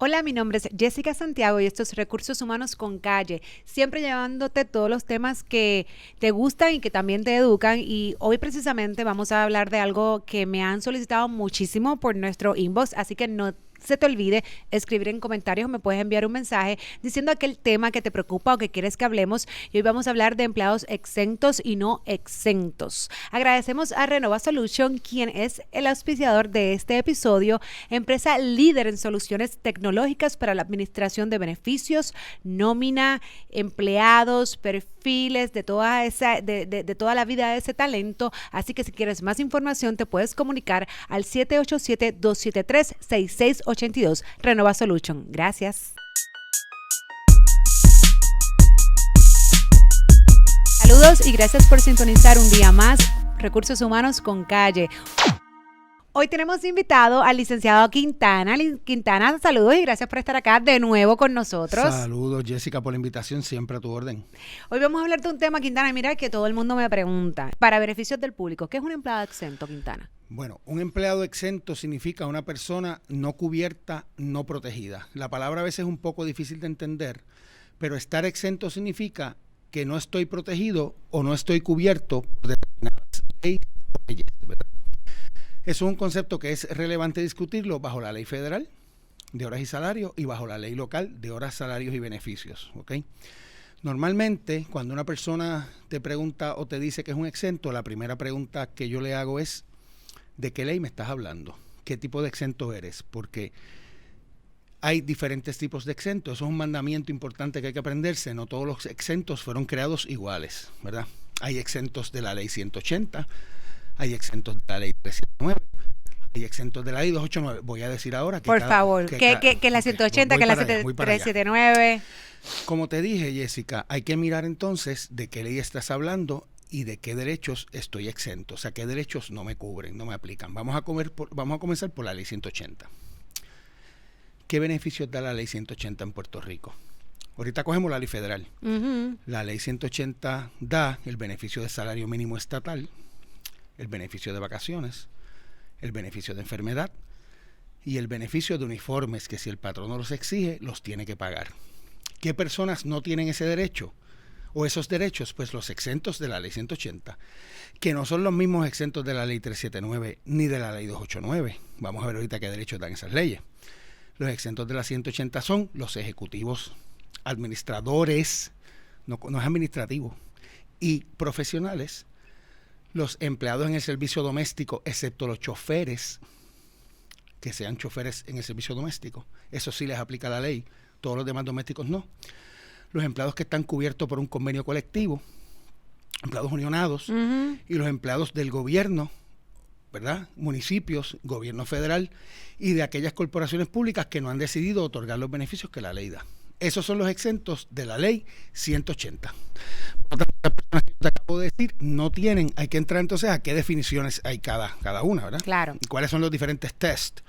Hola, mi nombre es Jessica Santiago y esto es Recursos Humanos con Calle, siempre llevándote todos los temas que te gustan y que también te educan. Y hoy precisamente vamos a hablar de algo que me han solicitado muchísimo por nuestro inbox, así que no se te olvide escribir en comentarios, me puedes enviar un mensaje diciendo aquel tema que te preocupa o que quieres que hablemos. Y hoy vamos a hablar de empleados exentos y no exentos. Agradecemos a Renova Solution, quien es el auspiciador de este episodio, empresa líder en soluciones tecnológicas para la administración de beneficios, nómina, empleados, perfiles, de toda la vida de ese talento. Así que si quieres más información te puedes comunicar al 787-273-6682. Renova Solution. Gracias. Saludos y gracias por sintonizar un día más Recursos Humanos con Calle. Hoy tenemos invitado al licenciado Quintana. Quintana, saludos y gracias por estar acá de nuevo con nosotros. Saludos, Jessica, por la invitación, siempre a tu orden. Hoy vamos a hablar de un tema, Quintana, mira que todo el mundo me pregunta, para beneficios del público, ¿qué es un empleado exento, Quintana? Bueno, un empleado exento significa una persona no cubierta, no protegida. La palabra a veces es un poco difícil de entender, pero estar exento significa que no estoy protegido o no estoy cubierto por determinadas leyes o leyes, ¿verdad? Eso es un concepto que es relevante discutirlo bajo la ley federal de horas y salarios y bajo la ley local de horas, salarios y beneficios, ¿ok? Normalmente, cuando una persona te pregunta o te dice que es un exento, la primera pregunta que yo le hago es, ¿de qué ley me estás hablando? ¿Qué tipo de exento eres? Porque hay diferentes tipos de exentos. Eso es un mandamiento importante que hay que aprenderse. No todos los exentos fueron creados iguales, ¿verdad? Hay exentos de la ley 180, hay exentos de la ley 379, hay exentos de la ley 289. Voy a decir ahora que... Por favor, que es la 180, que es la 379. Como te dije, Jessica, hay que mirar entonces de qué ley estás hablando y de qué derechos estoy exento. O sea, qué derechos no me cubren, no me aplican. Vamos a comenzar por la ley 180. ¿Qué beneficios da la ley 180 en Puerto Rico? Ahorita cogemos la ley federal. La ley 180 da el beneficio de salario mínimo estatal, el beneficio de vacaciones, el beneficio de enfermedad y el beneficio de uniformes que si el patrón no los exige, los tiene que pagar. ¿Qué personas no tienen ese derecho o esos derechos? Pues los exentos de la ley 180, que no son los mismos exentos de la ley 379 ni de la ley 289. Vamos a ver ahorita qué derechos dan esas leyes. Los exentos de la 180 son los ejecutivos, administradores, no es administrativo, y profesionales, los empleados en el servicio doméstico, excepto los choferes, que sean choferes en el servicio doméstico. Eso sí les aplica la ley, todos los demás domésticos no. Los empleados que están cubiertos por un convenio colectivo, empleados unionados, y los empleados del gobierno, ¿verdad? Municipios, gobierno federal y de aquellas corporaciones públicas que no han decidido otorgar los beneficios que la ley da. Esos son los exentos de la ley 180. Por lo tanto, las personas que yo te acabo de decir no tienen, hay que entrar entonces a qué definiciones hay cada una, ¿verdad? Claro. Y cuáles son los diferentes tests.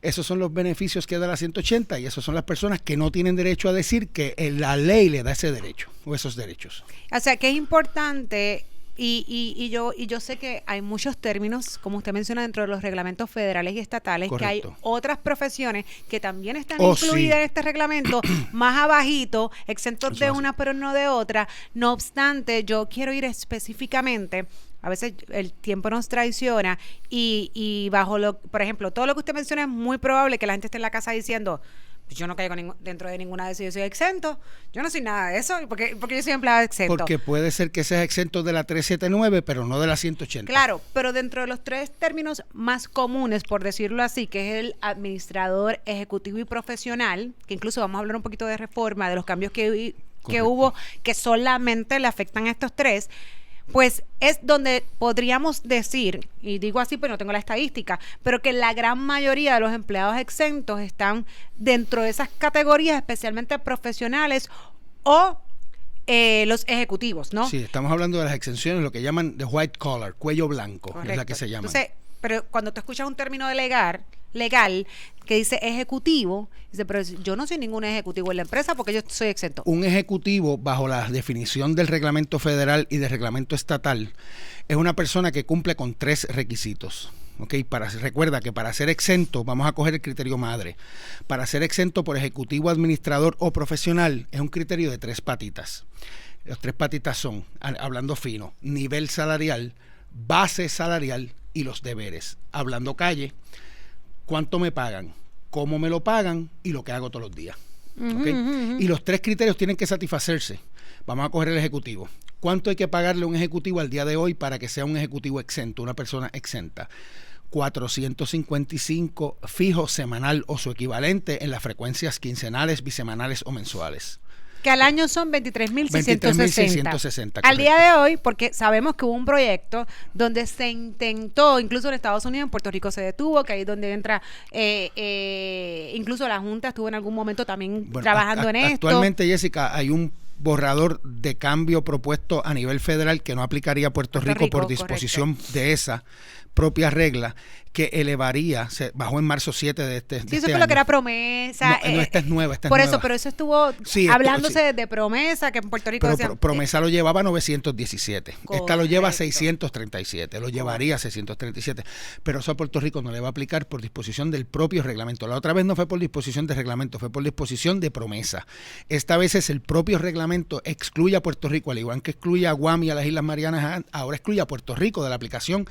Esos son los beneficios que da la 180 y esos son las personas que no tienen derecho a decir que la ley le da ese derecho o esos derechos. O sea, que es importante. Y yo sé que hay muchos términos, como usted menciona, dentro de los reglamentos federales y estatales. Correcto. Que hay otras profesiones que también están incluidas en este reglamento, más abajito, exentos de una pero no de otra. No obstante, yo quiero ir específicamente, a veces el tiempo nos traiciona y por ejemplo, todo lo que usted menciona es muy probable que la gente esté en la casa diciendo, yo no caigo dentro de ninguna de esas, yo soy exento, yo no soy nada de eso, porque yo soy empleado exento. Porque puede ser que seas exento de la 379, pero no de la 180. Claro, pero dentro de los tres términos más comunes, por decirlo así, que es el administrador, ejecutivo y profesional, que incluso vamos a hablar un poquito de reforma, de los cambios que hubo, que solamente le afectan a estos tres, pues es donde podríamos decir, y digo así pues no tengo la estadística, pero que la gran mayoría de los empleados exentos están dentro de esas categorías, especialmente profesionales o los ejecutivos, ¿no? Sí, estamos hablando de las exenciones, lo que llaman de white collar, cuello blanco. Correcto. Es la que se llama. Entonces, pero cuando te escuchas un término de legal que dice ejecutivo, dice, pero yo no soy ningún ejecutivo en la empresa porque yo soy exento. Un ejecutivo, bajo la definición del reglamento federal y del reglamento estatal, es una persona que cumple con 3 requisitos, ¿ok? Recuerda que para ser exento, vamos a coger el criterio madre, para ser exento por ejecutivo, administrador o profesional, es un criterio de 3 patitas. Las 3 patitas son, hablando fino, nivel salarial, base salarial y los deberes. Hablando calle, cuánto me pagan, cómo me lo pagan y lo que hago todos los días. ¿Okay? Y los 3 criterios tienen que satisfacerse. Vamos a coger el ejecutivo. ¿Cuánto hay que pagarle a un ejecutivo al día de hoy para que sea un ejecutivo exento, una persona exenta? 455 fijo semanal o su equivalente en las frecuencias quincenales, bisemanales o mensuales. Que al año son 23.660. 23.660. Al día de hoy, porque sabemos que hubo un proyecto donde se intentó, incluso en Estados Unidos, en Puerto Rico se detuvo, que ahí es donde entra, incluso la Junta estuvo en algún momento también trabajando en esto. Actualmente, Jessica, hay un borrador de cambio propuesto a nivel federal que no aplicaría a Puerto Rico por disposición de esa propia regla, que elevaría, se bajó en marzo 7 de este, sí, de eso este fue lo año. que era promesa. No, esta es nueva, por eso, pero eso estuvo hablándose sí. de promesa, que en Puerto Rico pero decían, promesa lo llevaba a 917. Correcto. Esta lo lleva a 637, lo llevaría a 637. Pero eso a Puerto Rico no le va a aplicar por disposición del propio reglamento. La otra vez no fue por disposición de reglamento, fue por disposición de promesa. Esta vez es el propio reglamento, excluye a Puerto Rico, al igual que excluye a Guam y a las Islas Marianas, ahora excluye a Puerto Rico de la aplicación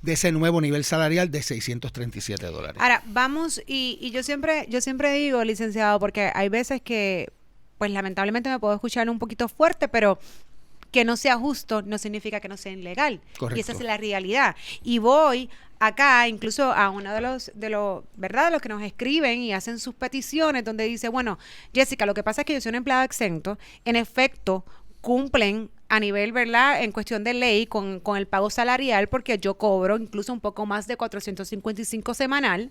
de ese nuevo nivel salarial de $637. Ahora, vamos, y yo siempre digo, licenciado, porque hay veces que, pues lamentablemente me puedo escuchar un poquito fuerte, pero que no sea justo no significa que no sea ilegal. Correcto. Y esa es la realidad. Y voy acá, incluso a uno de los, ¿verdad? De los que nos escriben y hacen sus peticiones, donde dice, bueno, Jessica, lo que pasa es que yo soy un empleado exento, en efecto, cumplen a nivel, ¿verdad?, en cuestión de ley con el pago salarial, porque yo cobro incluso un poco más de 455 semanal,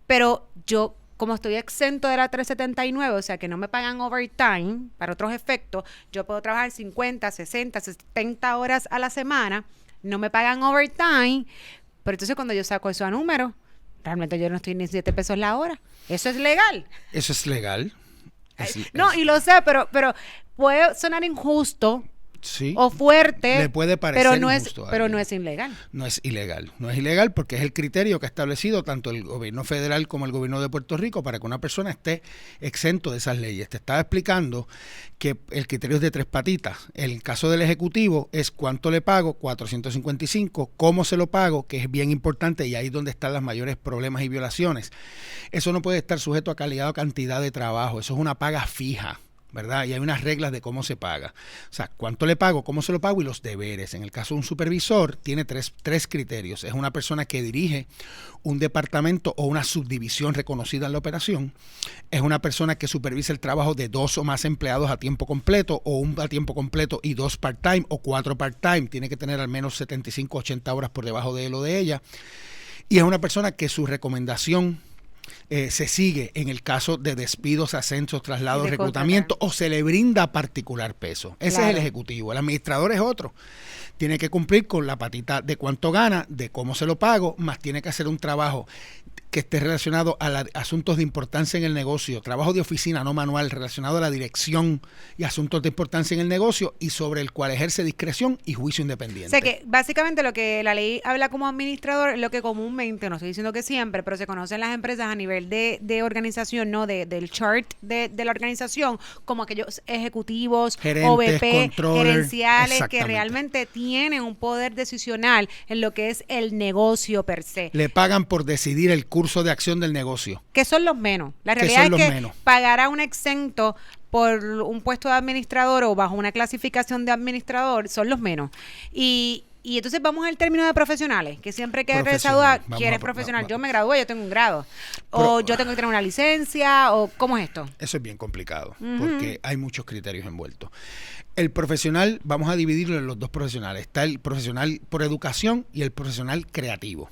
pero yo, como estoy exento de la 379, o sea que no me pagan overtime, para otros efectos, yo puedo trabajar 50, 60, 70 horas a la semana, no me pagan overtime, pero entonces cuando yo saco eso a número, realmente yo no estoy ni 7 pesos la hora. ¿Eso es legal? Eso es legal. No, y lo sé, pero puede sonar injusto, sí, o fuerte, le puede parecer pero no injusto es ilegal. No es ilegal porque es el criterio que ha establecido tanto el gobierno federal como el gobierno de Puerto Rico para que una persona esté exento de esas leyes. Te estaba explicando que el criterio es de 3 patitas. El caso del ejecutivo es cuánto le pago, 455, cómo se lo pago, que es bien importante y ahí es donde están los mayores problemas y violaciones. Eso no puede estar sujeto a calidad o cantidad de trabajo, eso es una paga fija, ¿verdad? Y hay unas reglas de cómo se paga. O sea, cuánto le pago, cómo se lo pago y los deberes. En el caso de un supervisor, tiene tres criterios. Es una persona que dirige un departamento o una subdivisión reconocida en la operación. Es una persona que supervisa el trabajo de 2 o más empleados a tiempo completo, o un a tiempo completo y 2 part-time, o 4 part-time. Tiene que tener al menos 75, 80 horas por debajo de él o de ella. Y es una persona que su recomendación se sigue en el caso de despidos, ascensos, traslados, reclutamiento, o se le brinda particular peso. Ese es el ejecutivo. El administrador es otro. Tiene que cumplir con la patita de cuánto gana, de cómo se lo pago, más tiene que hacer un trabajo que esté relacionado a asuntos de importancia en el negocio, trabajo de oficina, no manual, relacionado a la dirección y asuntos de importancia en el negocio y sobre el cual ejerce discreción y juicio independiente. O sea que básicamente lo que la ley habla como administrador es lo que comúnmente, no estoy diciendo que siempre, pero se conocen las empresas a nivel de organización, ¿no? Del chart de la organización, como aquellos ejecutivos, gerentes, OVP, gerenciales, que realmente tienen un poder decisional en lo que es el negocio per se. Le pagan por decidir el curso de acción del negocio. Que son los menos. La realidad es que pagar a un exento por un puesto de administrador o bajo una clasificación de administrador son los menos. Y entonces vamos al término de profesionales, que siempre que eres duda, ¿quién es profesional? Yo me gradué, yo tengo un grado. O yo tengo que tener una licencia, o ¿cómo es esto? Eso es bien complicado, porque hay muchos criterios envueltos. El profesional, vamos a dividirlo en los 2 profesionales. Está el profesional por educación y el profesional creativo.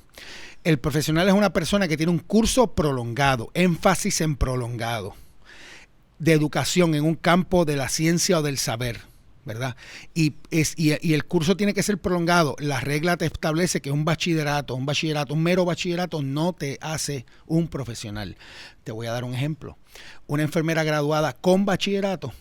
El profesional es una persona que tiene un curso prolongado, énfasis en prolongado, de educación en un campo de la ciencia o del saber, ¿verdad? Y el curso tiene que ser prolongado. La regla te establece que un mero bachillerato no te hace un profesional. Te voy a dar un ejemplo. Una enfermera graduada con bachillerato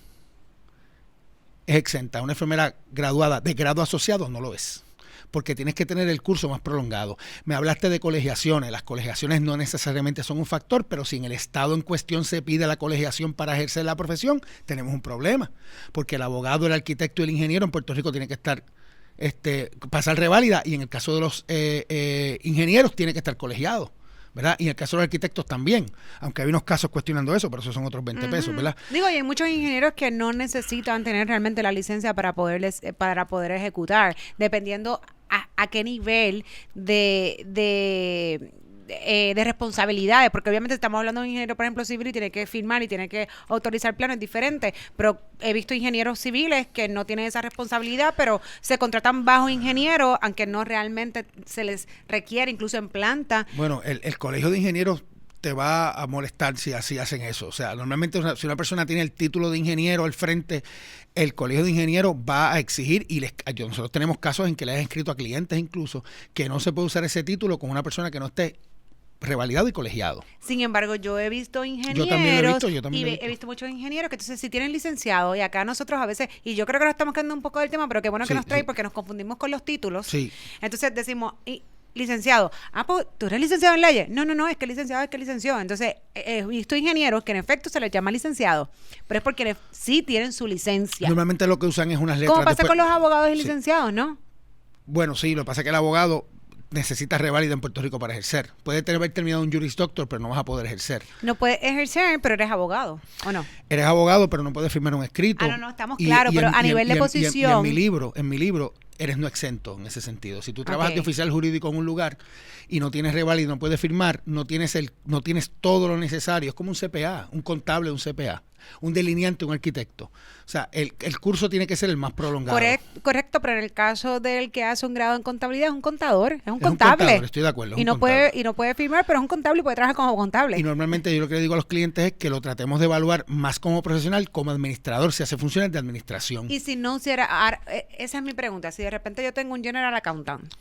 es exenta. Una enfermera graduada de grado asociado no lo es. porque tienes que tener el curso más prolongado. Me hablaste de colegiaciones. Las colegiaciones no necesariamente son un factor, pero si en el estado en cuestión se pide la colegiación para ejercer la profesión, tenemos un problema, porque el abogado, el arquitecto y el ingeniero en Puerto Rico tienen que estar pasar reválida, y en el caso de los ingenieros tiene que estar colegiado, ¿verdad? Y en el caso de los arquitectos también, aunque hay unos casos cuestionando eso, pero eso son otros 20 pesos, ¿verdad? Digo, y hay muchos ingenieros que no necesitan tener realmente la licencia para poder ejecutar, dependiendo a qué nivel de responsabilidades, porque obviamente estamos hablando de un ingeniero, por ejemplo, civil, y tiene que firmar y tiene que autorizar planos diferentes, pero he visto ingenieros civiles que no tienen esa responsabilidad, pero se contratan bajo ingenieros, aunque no realmente se les requiere, incluso en planta. Bueno, el colegio de ingenieros te va a molestar si así hacen eso. O sea, normalmente si una persona tiene el título de ingeniero al frente, el colegio de ingenieros va a exigir, y nosotros tenemos casos en que le han escrito a clientes incluso, que no se puede usar ese título con una persona que no esté revalidado y colegiado. Sin embargo, yo he visto ingenieros, he visto muchos ingenieros que entonces si tienen licenciado, y acá nosotros a veces, y yo creo que nos estamos quedando un poco del tema, pero qué bueno que nos trae, porque nos confundimos con los títulos. Sí. Entonces decimos, licenciado, pues tú eres licenciado en leyes. No, es que licenciado es que licenció. Entonces, he visto ingenieros que en efecto se les llama licenciado, pero es porque sí tienen su licencia. Normalmente lo que usan es unas letras. ¿Cómo pasa con los abogados y licenciados, no? Bueno, sí, lo que pasa es que el abogado necesita reválida en Puerto Rico para ejercer. Puede haber terminado un Juris Doctor, pero no vas a poder ejercer. No puedes ejercer, pero eres abogado, ¿o no? Eres abogado, pero no puedes firmar un escrito. No, estamos claros, pero a nivel de posición. En mi libro, eres no exento en ese sentido. Si tú trabajas de oficial jurídico en un lugar y no tienes reválida y no puedes firmar, no tienes todo lo necesario. Es como un CPA, un contable, un CPA, un delineante, un arquitecto. O sea, el curso tiene que ser el más prolongado. Correcto, pero en el caso del que hace un grado en contabilidad es un contador, es un contable. Un contador, estoy de acuerdo. Y no puede firmar, pero es un contable y puede trabajar como contable. Y normalmente yo lo que le digo a los clientes es que lo tratemos de evaluar más como profesional, como administrador, si hace funciones de administración. Y si no hiciera, esa es mi pregunta, si de repente yo tengo un general accountant,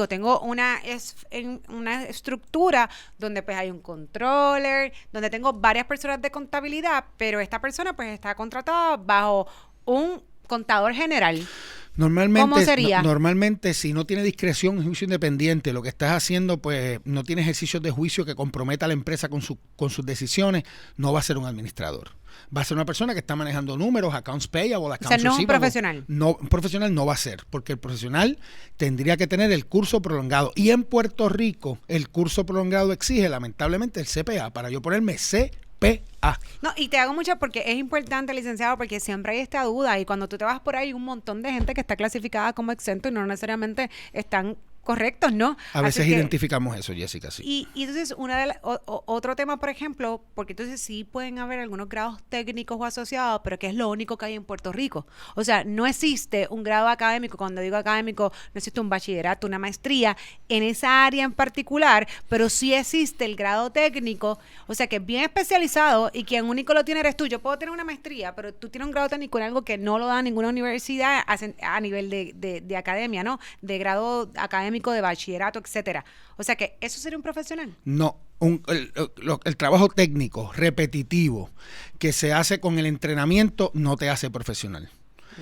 tengo una estructura donde pues hay un controller, donde tengo varias personas de contabilidad, pero esta persona pues está contratada bajo un contador general. Normalmente, ¿cómo sería? Normalmente, si no tiene discreción en juicio independiente, lo que estás haciendo, pues no tiene ejercicios de juicio que comprometa a la empresa con sus decisiones, no va a ser un administrador. Va a ser una persona que está manejando números, accounts payable, accounts receivable. O sea, no un profesional. No, un profesional no va a ser, porque el profesional tendría que tener el curso prolongado. Y en Puerto Rico, el curso prolongado exige, lamentablemente, el CPA, para yo ponerme CPA. No, y te hago mucho porque es importante, licenciado, porque siempre hay esta duda, y cuando tú te vas por ahí hay un montón de gente que está clasificada como exento y no necesariamente están correctos, ¿no? A veces identificamos eso, Jessica, sí. Y entonces, otro tema, por ejemplo, porque entonces sí pueden haber algunos grados técnicos o asociados, pero que es lo único que hay en Puerto Rico. O sea, no existe un grado académico, cuando digo académico, no existe un bachillerato, una maestría en esa área en particular, pero sí existe el grado técnico, o sea, que es bien especializado y quien único lo tiene eres tú. Yo puedo tener una maestría, pero tú tienes un grado técnico en algo que no lo da ninguna universidad a nivel de academia, ¿no? De grado académico, de bachillerato, etcétera. O sea que eso sería un profesional. No, el trabajo técnico, repetitivo, que se hace con el entrenamiento, no te hace profesional.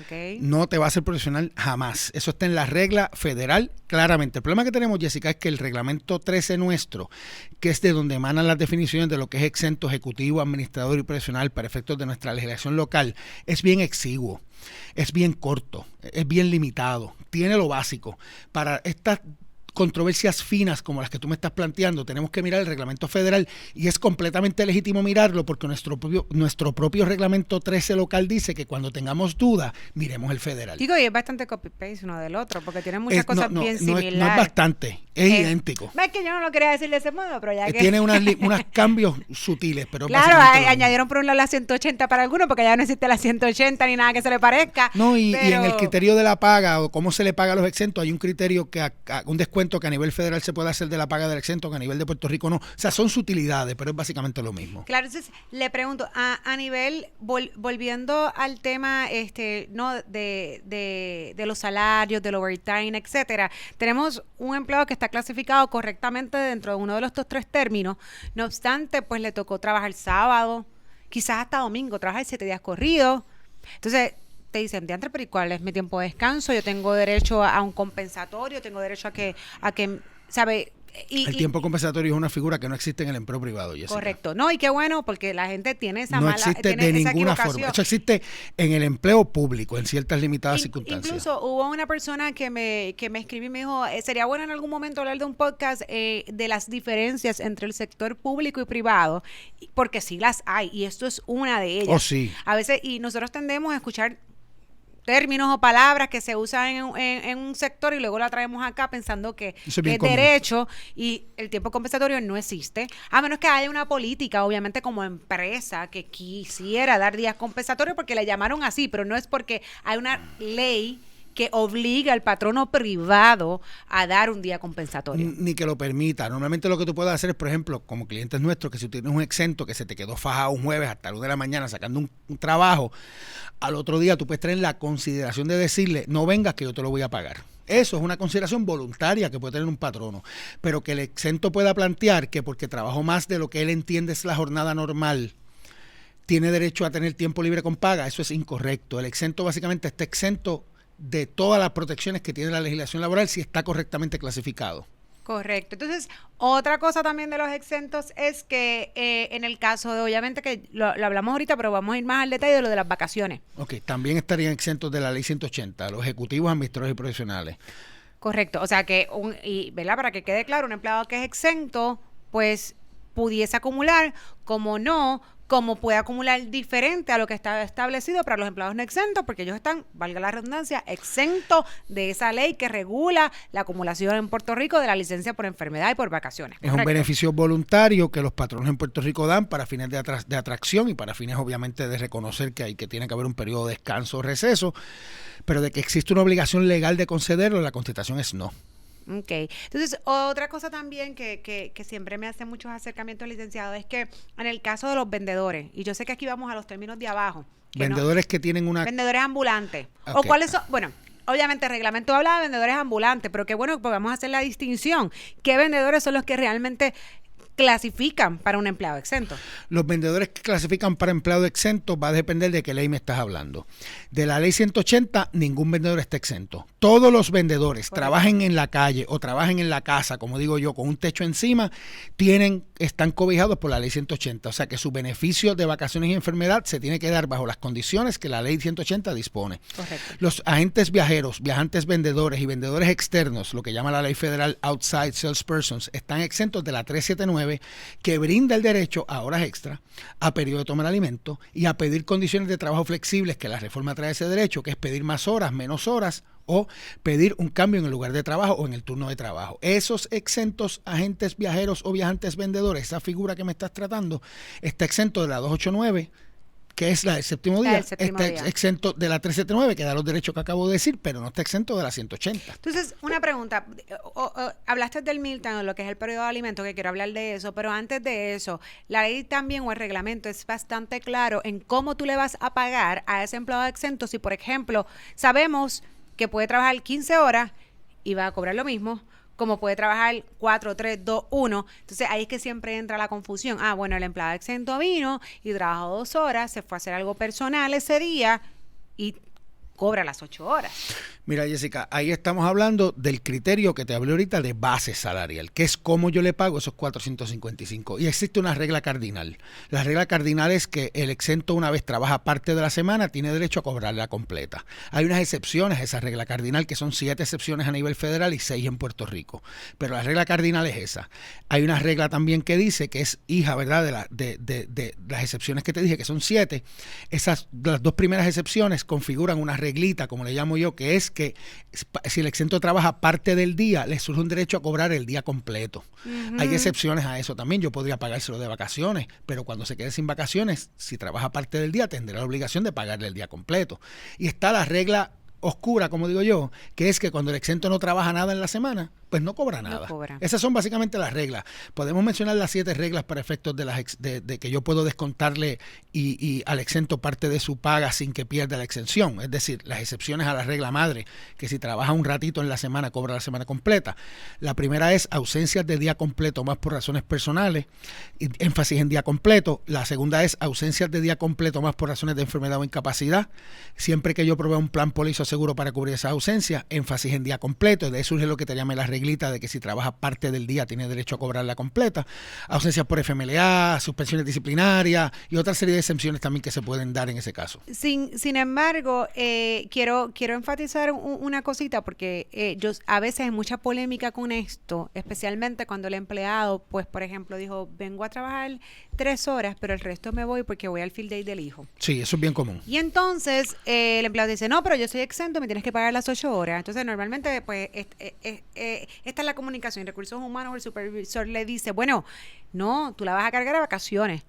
Okay. No te va a hacer profesional jamás. Eso está en la regla federal claramente. El problema que tenemos, Jessica, es que el reglamento 13 nuestro, que es de donde emanan las definiciones de lo que es exento, ejecutivo, administrador y profesional para efectos de nuestra legislación local, es bien exiguo, es bien corto, es bien limitado, tiene lo básico. Para estas controversias finas como las que tú me estás planteando, tenemos que mirar el reglamento federal, y es completamente legítimo mirarlo porque nuestro propio reglamento 13 local dice que cuando tengamos duda, miremos el federal. Digo, y es bastante copy-paste uno del otro, porque tiene muchas cosas bien similares. No es bastante, es idéntico. Es que yo no lo quería decir de ese modo, pero ya que... Tiene unos cambios sutiles, pero claro, añadieron por un lado la 180 para algunos, porque ya no existe la 180 ni nada que se le parezca. No, y en el criterio de la paga o cómo se le paga a los exentos, hay un criterio que un descuento que a nivel federal se puede hacer de la paga del exento, que a nivel de Puerto Rico no. O sea, son sutilidades, pero es básicamente lo mismo. Claro, entonces le pregunto, a nivel, volviendo al tema no de los salarios, del overtime, etcétera, tenemos un empleado que está clasificado correctamente dentro de uno de estos tres términos. No obstante, pues le tocó trabajar sábado, quizás hasta domingo, trabajar 7 días corridos. Entonces, te dicen, diantre, pero ¿y cuál es mi tiempo de descanso? Yo tengo derecho a un compensatorio, tengo derecho a que ¿sabe? El tiempo compensatorio es una figura que no existe en el empleo privado, Jessica. Correcto. No, y qué bueno, porque la gente tiene esa no mala... existe tiene de esa ninguna equivocación. forma. Eso existe en el empleo público, en ciertas limitadas circunstancias. Incluso hubo una persona que me escribió y me dijo, sería bueno en algún momento hablar de un podcast de las diferencias entre el sector público y privado, porque sí las hay, y esto es una de ellas. Oh, sí. A veces, y nosotros tendemos a escuchar términos o palabras que se usan en un sector y luego la traemos acá pensando que es derecho y el tiempo compensatorio no existe, a menos que haya una política, obviamente como empresa, que quisiera dar días compensatorios porque le llamaron así, pero no es porque hay una ley que obliga al patrono privado a dar un día compensatorio. Ni que lo permita. Normalmente lo que tú puedes hacer es, por ejemplo, como clientes nuestros, que si tienes un exento que se te quedó fajado un jueves hasta la 1 de la mañana sacando un trabajo, al otro día tú puedes tener la consideración de decirle, no vengas que yo te lo voy a pagar. Eso es una consideración voluntaria que puede tener un patrono, pero que el exento pueda plantear que porque trabajó más de lo que él entiende es la jornada normal, tiene derecho a tener tiempo libre con paga, eso es incorrecto. El exento básicamente está exento de todas las protecciones que tiene la legislación laboral si está correctamente clasificado. Correcto. Entonces, otra cosa también de los exentos es que en el caso de, obviamente que lo hablamos ahorita, pero vamos a ir más al detalle de lo de las vacaciones. Ok, también estarían exentos de la ley 180, los ejecutivos, administradores y profesionales. Correcto. O sea que, ¿verdad? Para que quede claro, un empleado que es exento, pues pudiese acumular, como puede acumular diferente a lo que está establecido para los empleados no exentos, porque ellos están, valga la redundancia, exentos de esa ley que regula la acumulación en Puerto Rico de la licencia por enfermedad y por vacaciones. Es un beneficio voluntario que los patronos en Puerto Rico dan para fines de atracción y para fines obviamente de reconocer que tiene que haber un periodo de descanso o receso, pero de que existe una obligación legal de concederlo, la contestación es no. Ok. Entonces, otra cosa también que siempre me hace muchos acercamientos, licenciado, es que en el caso de los vendedores, y yo sé que aquí vamos a los términos de abajo. Vendedores que tienen una... Vendedores ambulantes. Okay. ¿O cuáles son? Bueno, obviamente el reglamento habla de vendedores ambulantes, pero qué bueno, pues vamos a hacer la distinción. ¿Qué vendedores son los que realmente clasifican para un empleado exento? Los vendedores que clasifican para empleado exento va a depender de qué ley me estás hablando. De la ley 180, ningún vendedor está exento. Todos los vendedores, trabajen en la calle o trabajen en la casa, como digo yo, con un techo encima, están cobijados por la ley 180. O sea que su beneficio de vacaciones y enfermedad se tiene que dar bajo las condiciones que la ley 180 dispone. Correcto. Los agentes viajeros, viajantes vendedores y vendedores externos, lo que llama la ley federal Outside Salespersons, están exentos de la 379, que brinda el derecho a horas extra, a periodo de toma de alimento y a pedir condiciones de trabajo flexibles, que la reforma trae ese derecho, que es pedir más horas, menos horas, o pedir un cambio en el lugar de trabajo o en el turno de trabajo. Esos exentos agentes viajeros o viajantes vendedores, esa figura que me estás tratando, está exento de la 289, que es la del séptimo día, está exento de la 379, que da los derechos que acabo de decir, pero no está exento de la 180. Entonces, una pregunta, hablaste del Milton, lo que es el periodo de alimento, que quiero hablar de eso, pero antes de eso, la ley también o el reglamento es bastante claro en cómo tú le vas a pagar a ese empleado exento si, por ejemplo, sabemos que puede trabajar 15 horas y va a cobrar lo mismo, como puede trabajar 4, 3, 2, 1. Entonces, ahí es que siempre entra la confusión. Bueno, el empleado exento vino y trabajó 2 horas, se fue a hacer algo personal ese día y cobra las 8 horas. Mira, Jessica, ahí estamos hablando del criterio que te hablé ahorita de base salarial, que es cómo yo le pago esos 455. Y existe una regla cardinal. La regla cardinal es que el exento, una vez trabaja parte de la semana, tiene derecho a cobrarla completa. Hay unas excepciones a esa regla cardinal, que son 7 excepciones a nivel federal y 6 en Puerto Rico. Pero la regla cardinal es esa. Hay una regla también que dice que es hija, ¿verdad?, de las excepciones que te dije, que son 7. Las 2 primeras excepciones configuran una reglita, como le llamo yo, que es que si el exento trabaja parte del día, le surge un derecho a cobrar el día completo. Hay excepciones a eso también. Yo podría pagárselo de vacaciones, pero cuando se quede sin vacaciones, si trabaja parte del día, tendrá la obligación de pagarle el día completo. Y está la regla oscura, como digo yo, que es que cuando el exento no trabaja nada en la semana, pues no cobra nada. No cobra. Esas son básicamente las reglas. Podemos mencionar las 7 reglas para efectos de que yo puedo descontarle y al exento parte de su paga sin que pierda la exención. Es decir, las excepciones a la regla madre, que si trabaja un ratito en la semana, cobra la semana completa. La primera es ausencias de día completo más por razones personales, énfasis en día completo. La segunda es ausencias de día completo más por razones de enfermedad o incapacidad. Siempre que yo provea un plan póliza o seguro para cubrir esa ausencia, énfasis en día completo. De ahí surge lo que te llame la reglita de que si trabaja parte del día tiene derecho a cobrarla completa. Ausencias por FMLA, suspensiones disciplinarias y otra serie de exenciones también que se pueden dar en ese caso. Sin embargo, quiero enfatizar una cosita porque a veces hay mucha polémica con esto, especialmente cuando el empleado, pues por ejemplo, dijo, vengo a trabajar 3 horas, pero el resto me voy porque voy al field day del hijo. Sí, eso es bien común. Y entonces el empleado dice, no, pero yo soy exento, me tienes que pagar las 8 horas. Entonces normalmente pues esta es la comunicación. Recursos humanos, el supervisor le dice, bueno, no, tú la vas a cargar a vacaciones.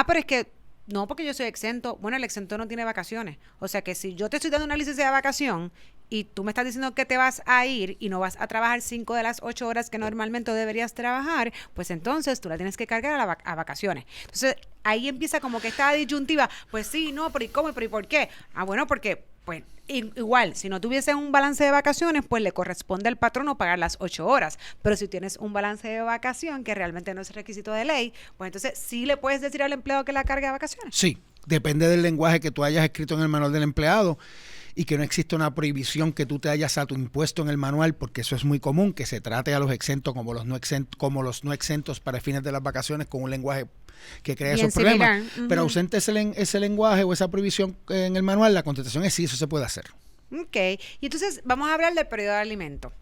Pero es que no, porque yo soy exento. Bueno, el exento no tiene vacaciones. O sea que si yo te estoy dando una licencia de vacación y tú me estás diciendo que te vas a ir y no vas a trabajar 5 de las 8 horas que normalmente deberías trabajar, pues entonces tú la tienes que cargar a vacaciones. Entonces ahí empieza como que esta disyuntiva, pues sí, no, pero ¿y cómo? ¿Pero y por qué? Bueno, porque pues igual, si no tuviese un balance de vacaciones, pues le corresponde al patrono pagar las 8 horas. Pero si tienes un balance de vacación que realmente no es requisito de ley, pues entonces sí le puedes decir al empleado que la cargue a vacaciones. Sí, depende del lenguaje que tú hayas escrito en el manual del empleado y que no exista una prohibición que tú te hayas autoimpuesto en el manual, porque eso es muy común, que se trate a los exentos como los no exentos para fines de las vacaciones con un lenguaje que crea bien esos similar. problemas. Pero ausente ese lenguaje o esa prohibición en el manual, la contestación es sí, eso se puede hacer. Ok, y entonces vamos a hablar del periodo de alimento.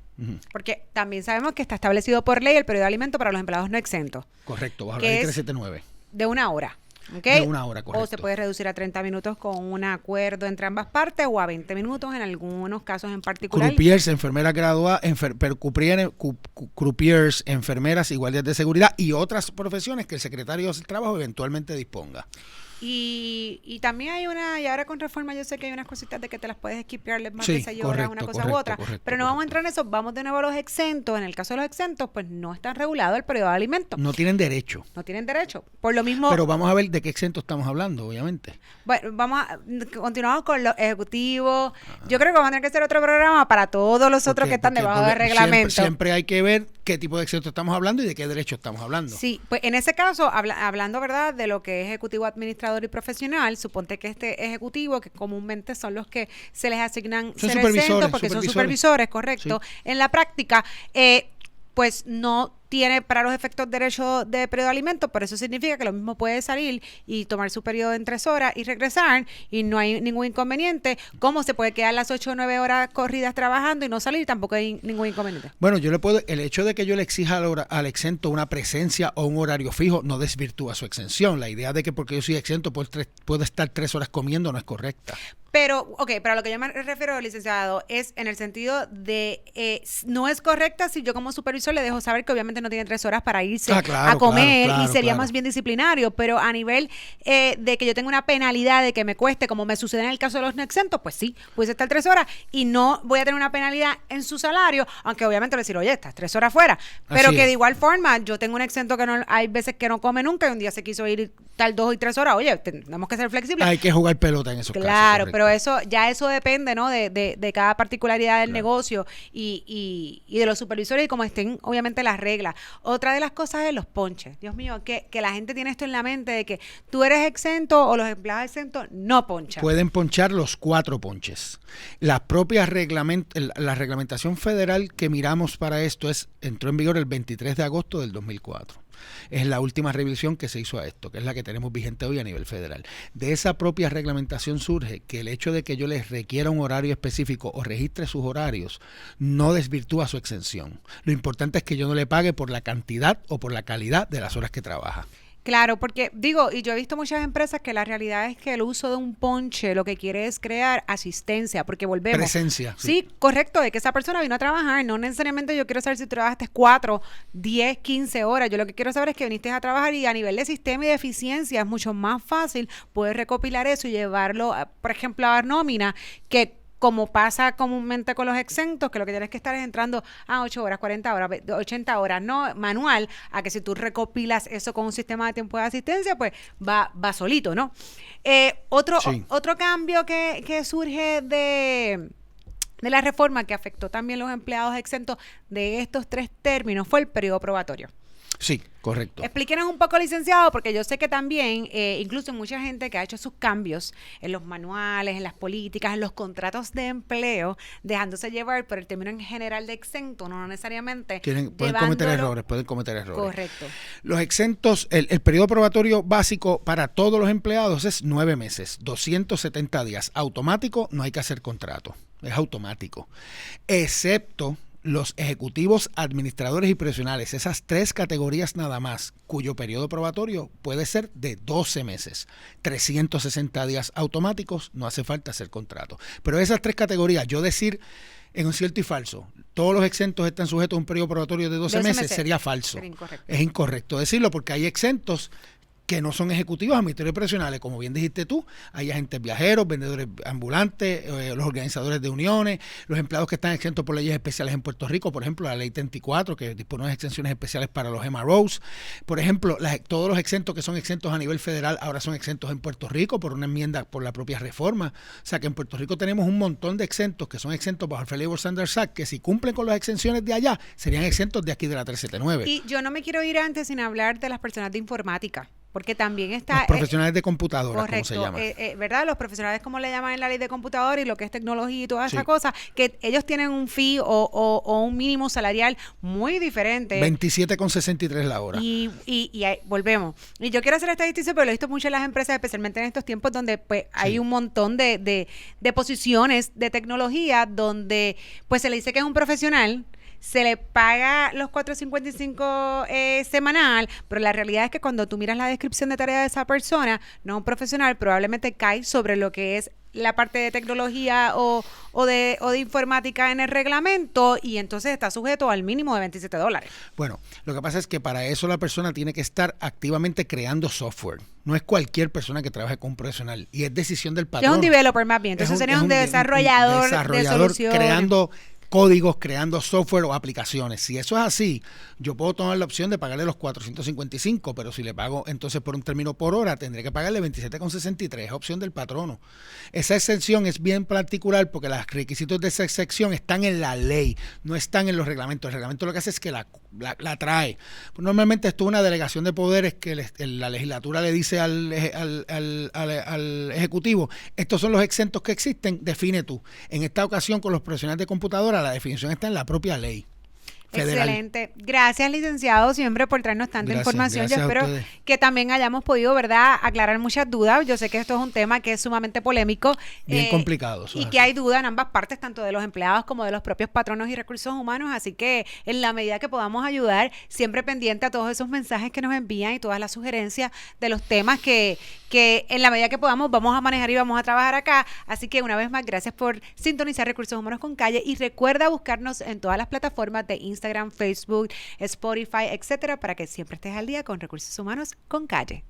Porque también sabemos que está establecido por ley el periodo de alimento para los empleados no exentos. Correcto, bajo la ley 379. De 1 hora. De 1 hora, correcto. O se puede reducir a 30 minutos con un acuerdo entre ambas partes o a 20 minutos en algunos casos en particular. Croupiers, enfermeras graduadas, croupiers, enfermeras y guardias de seguridad y otras profesiones que el secretario del Trabajo eventualmente disponga. Y también hay y ahora con reforma yo sé que hay unas cositas de que te las puedes esquipear más de 6 horas, correcto, una cosa correcto, u otra, correcto, pero no vamos a entrar en eso, vamos de nuevo a los exentos. En el caso de los exentos, pues no está regulado el periodo de alimentos. No tienen derecho. No tienen derecho. Por lo mismo. Pero vamos a ver de qué exentos estamos hablando, obviamente. Bueno, continuamos con los ejecutivos. Yo creo que vamos a tener que hacer otro programa para todos los otros que están debajo del reglamento. Siempre hay que ver qué tipo de exentos estamos hablando y de qué derecho estamos hablando. Sí, pues en ese caso, hablando, ¿verdad?, de lo que es ejecutivo, administrador y profesional, suponte que este ejecutivo, que comúnmente son los que se les asignan ser exentos porque son supervisores, correcto. Sí. En la práctica, pues no tiene para los efectos derecho de periodo de alimento, pero eso significa que lo mismo puede salir y tomar su periodo en 3 horas y regresar y no hay ningún inconveniente. ¿Cómo se puede quedar las 8 o 9 horas corridas trabajando y no salir? Tampoco hay ningún inconveniente. Bueno, el hecho de que yo le exija al exento una presencia o un horario fijo no desvirtúa su exención. La idea de que porque yo soy exento puedo estar 3 horas comiendo no es correcta. Pero a lo que yo me refiero, licenciado, es en el sentido de no es correcta si yo como supervisor le dejo saber que obviamente no tiene 3 horas para irse a comer y sería más bien disciplinario, pero a nivel de que yo tenga una penalidad de que me cueste, como me sucede en el caso de los no exentos, pues sí, puede estar 3 horas y no voy a tener una penalidad en su salario, aunque obviamente le decir, oye, estás 3 horas fuera, pero que de igual forma yo tengo un exento que no, hay veces que no come nunca y un día se quiso ir tal 2 y 3 horas, oye, tenemos que ser flexibles. Hay que jugar pelota en esos casos. Claro, pero eso depende, ¿no? De cada particularidad del negocio y de los supervisores y como estén obviamente las reglas. Otra de las cosas es los ponches. Dios mío, que la gente tiene esto en la mente de que tú eres exento o los empleados exentos no ponchan. Pueden ponchar los 4 ponches. La reglamentación federal que miramos para esto entró en vigor el 23 de agosto del 2004. Es la última revisión que se hizo a esto, que es la que tenemos vigente hoy a nivel federal. De esa propia reglamentación surge que el hecho de que yo les requiera un horario específico o registre sus horarios no desvirtúa su exención. Lo importante es que yo no le pague por la cantidad o por la calidad de las horas que trabaja. Claro, porque y yo he visto muchas empresas que la realidad es que el uso de un ponche lo que quiere es crear asistencia, porque volvemos. Presencia. Sí, correcto, de que esa persona vino a trabajar, no necesariamente yo quiero saber si trabajaste 4, 10, 15 horas, yo lo que quiero saber es que viniste a trabajar y a nivel de sistema y de eficiencia es mucho más fácil poder recopilar eso y llevarlo, por ejemplo, a nómina, que como pasa comúnmente con los exentos, que lo que tienes que estar es entrando a 8 horas, 40 horas, 80 horas, no manual, a que si tú recopilas eso con un sistema de tiempo de asistencia, pues va solito, ¿no? Otro cambio que surge de la reforma que afectó también los empleados exentos de estos 3 términos fue el periodo probatorio. Sí, correcto. Explíquenos un poco, licenciado, porque yo sé que también, incluso mucha gente que ha hecho sus cambios en los manuales, en las políticas, en los contratos de empleo, dejándose llevar por el término en general de exento, no necesariamente pueden cometer errores. Correcto. Los exentos, el periodo probatorio básico para todos los empleados es 9 meses, 270 días. Automático, no hay que hacer contrato, es automático. Excepto los ejecutivos, administradores y profesionales, esas 3 categorías nada más, cuyo periodo probatorio puede ser de 12 meses, 360 días automáticos, no hace falta hacer contrato. Pero esas 3 categorías, yo decir en un cierto y falso, todos los exentos están sujetos a un periodo probatorio de 12 meses, sería falso. Es incorrecto decirlo porque hay exentos que no son ejecutivos, administradores profesionales, como bien dijiste tú, hay agentes viajeros, vendedores ambulantes, los organizadores de uniones, los empleados que están exentos por leyes especiales en Puerto Rico, por ejemplo, la ley 34, que dispone de exenciones especiales para los MROs, por ejemplo, todos los exentos que son exentos a nivel federal ahora son exentos en Puerto Rico por una enmienda por la propia reforma, o sea que en Puerto Rico tenemos un montón de exentos que son exentos bajo el Fair Labor Standards Act, que si cumplen con las exenciones de allá, serían exentos de aquí de la 379. Y yo no me quiero ir antes sin hablar de las personas de informática. Porque también está... Los profesionales de computadora, correcto, como se llama. ¿Verdad? Los profesionales, como le llaman en la ley de computadora y lo que es tecnología y toda esa cosa, que ellos tienen un fee o un mínimo salarial muy diferente. 27,63 la hora. Y volvemos. Y yo quiero hacer esta distinción, pero lo he visto mucho en las empresas, especialmente en estos tiempos donde pues hay un montón de posiciones de tecnología donde pues se le dice que es un profesional, se le paga los $4.55 semanal, pero la realidad es que cuando tú miras la descripción de tarea de esa persona, no un profesional, probablemente cae sobre lo que es la parte de tecnología o de informática en el reglamento y entonces está sujeto al mínimo de $27. Bueno, lo que pasa es que para eso la persona tiene que estar activamente creando software. No es cualquier persona que trabaje con un profesional y es decisión del patrón. Es un developer más bien, entonces sería un desarrollador de soluciones. Creando códigos, creando software o aplicaciones. Si eso es así, yo puedo tomar la opción de pagarle los 455, pero si le pago entonces por un término por hora, tendré que pagarle 27,63, es opción del patrono. Esa exención es bien particular porque los requisitos de esa exención están en la ley, no están en los reglamentos. El reglamento lo que hace es que la trae. Normalmente esto es una delegación de poderes que la legislatura le dice al ejecutivo, estos son los exentos que existen, define tú. En esta ocasión con los profesionales de computadora, la definición está en la propia ley federal. Excelente. Gracias, licenciado, siempre por traernos tanta información. Yo espero que también hayamos podido, ¿verdad?, aclarar muchas dudas. Yo sé que esto es un tema que es sumamente polémico. Bien complicado. Y que hay duda en ambas partes, tanto de los empleados como de los propios patronos y recursos humanos. Así que en la medida que podamos ayudar, siempre pendiente a todos esos mensajes que nos envían y todas las sugerencias de los temas que en la medida que podamos vamos a manejar y vamos a trabajar acá. Así que una vez más, gracias por sintonizar Recursos Humanos con Calle y recuerda buscarnos en todas las plataformas de Instagram, Facebook, Spotify, etcétera, para que siempre estés al día con Recursos Humanos con Calle.